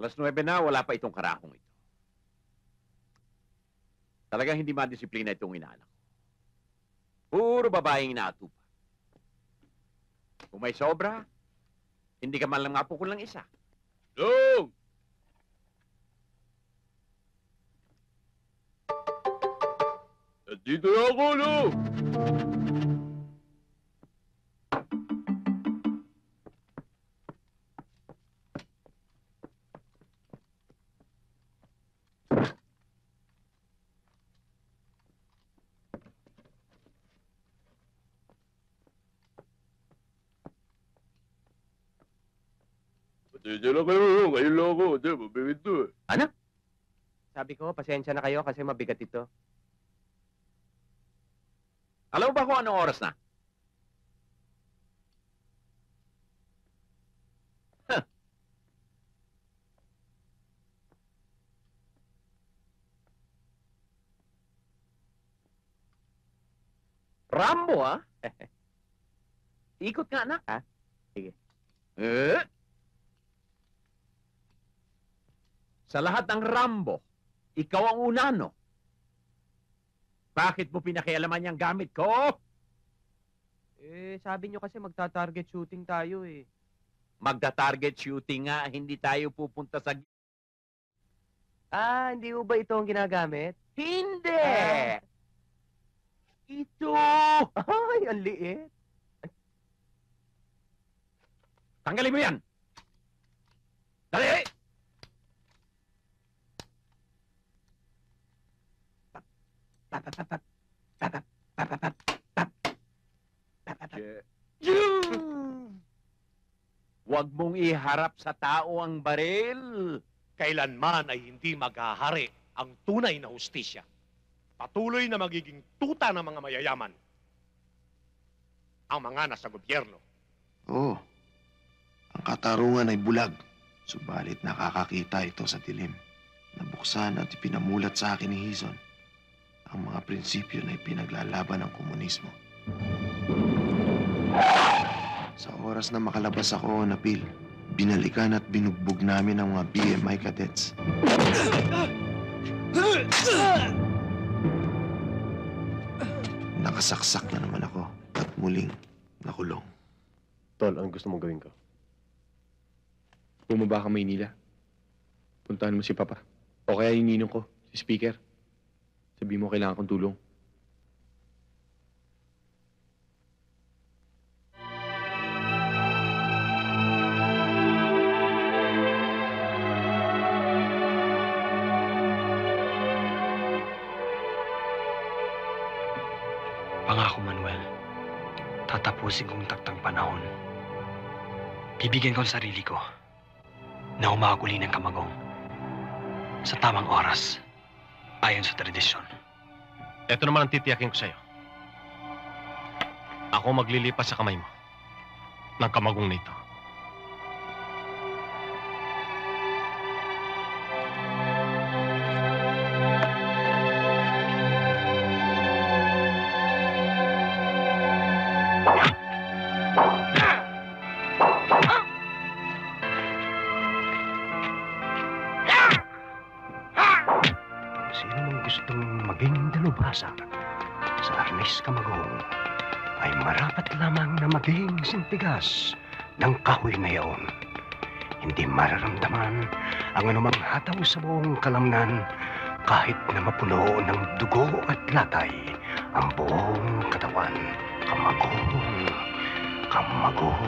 9:00 na, wala pa itong karakong ito. Talagang hindi madisiplina itong inaanak ko. Puro babaeng inaatupa. Kung may sobra, hindi ka man lang mapukul ng isa. Dong! Nandito na ako, no? Pasensya na kayo, no? Ngayon lang ako. Hindi, mabigat to eh. Sabi ko, pasensya na kayo kasi mabigat ito. Alam mo ba kung anong oras na? Huh. Rambo, ah? Ikot nga, anak. Sige. Sa lahat ng Rambo, ikaw ang una, no? Bakit mo pinakialaman yung gamit ko? Sabi nyo kasi magta-target shooting tayo eh. Magda-target shooting nga, hindi tayo pupunta sa... Hindi mo ba ito ang ginagamit? Hindi! Ito! Ay, ang liit. Tanggalin mo yan! Dali! Huwag mong iharap sa tao ang baril. Kailanman ay hindi maghahari ang tunay na hustisya. Patuloy na magiging tuta ng mga mayayaman ang mga nasa gobyerno. Oo. Ang katarungan ay bulag. Subalit nakakakita ito sa dilim. Nabuksan at ipinamulat sa akin ni Hizon ang mga prinsipyo na ipinaglalaban ng komunismo. Sa oras na makalabas ako, Napil, binalikan at binugbog namin ang mga BMI cadets. Nakasaksak na naman ako at muling nakulong. Tol, anong gusto mong gawin ko? Bumaba ka Maynila. Puntahan mo si Papa. O kaya yung ninong ko, si Speaker. Sabi mo kailangan kong tulong. Pangako, Manuel. Tatapusin kong taktang panahon. Bibigyan ko ang sarili ko na humahaguli ng kamagong sa tamang oras ayon sa tradisyon. Ito naman ang titiyakin ko sa'yo. Ako maglilipas sa kamay mo ng kamagong na ito. Sino mang gustong maging dalubhasa sa arnis kamagong ay marapat lamang na maging sintigas ng kahoy na yaon. Hindi mararamdaman ang anumang hataw sa buong kalamnan kahit na mapuno ng dugo at latay ang buong katawan. Kamagong, kamagong.